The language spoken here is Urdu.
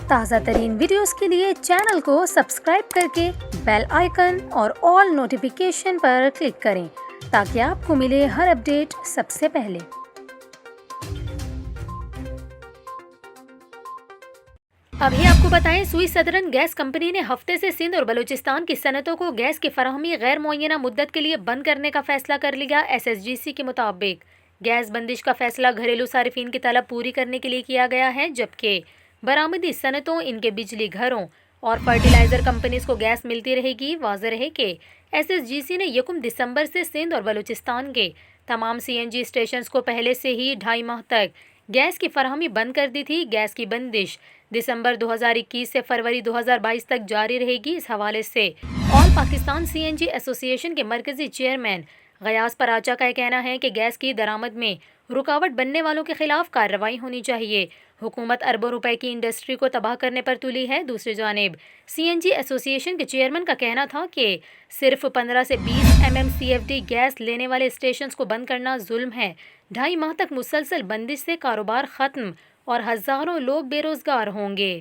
تازہ ترین ویڈیوز کے لیے چینل کو سبسکرائب کر کے بیل آئیکن اور آل نوٹیفیکیشن پر کلک کریں تاکہ آپ کو ملے ہر اپڈیٹ سب سے پہلے۔ ابھی آپ کو بتائیں، سوئی سدرن گیس کمپنی نے ہفتے سے سندھ اور بلوچستان کی صنعتوں کو گیس کی فراہمی غیر معینہ مدت کے لیے بند کرنے کا فیصلہ کر لیا۔ SSGC کے مطابق گیس بندش کا فیصلہ گھریلو صارفین کی طلب پوری کرنے کے لیے کیا گیا ہے، جبکہ برآمدی صنعتوں، ان کے بجلی گھروں اور فرٹیلائزر کمپنیز کو گیس ملتی رہے گی۔ واضح ہے کہ SSGC نے 1 دسمبر سے سندھ اور بلوچستان کے تمام CNG اسٹیشنز کو پہلے سے ہی 2.5 ماہ تک گیس کی فراہمی بند کر دی تھی۔ گیس کی بندش دسمبر 2021 سے فروری 2022 تک جاری رہے گی۔ اس حوالے سے آل پاکستان CNG ایسوسی ایشن کے مرکزی چیئرمین غیاث پراچا کا کہنا ہے کہ گیس کی درآمد میں رکاوٹ بننے والوں کے خلاف کارروائی ہونی چاہیے۔ حکومت اربوں روپے کی انڈسٹری کو تباہ کرنے پر تلی ہے۔ دوسری جانب CNG ایسوسی ایشن کے چیئرمین کا کہنا تھا کہ صرف 15 سے 20 MMCFD گیس لینے والے اسٹیشنز کو بند کرنا ظلم ہے۔ 2.5 ماہ تک مسلسل بندش سے کاروبار ختم اور ہزاروں لوگ بے روزگار ہوں گے۔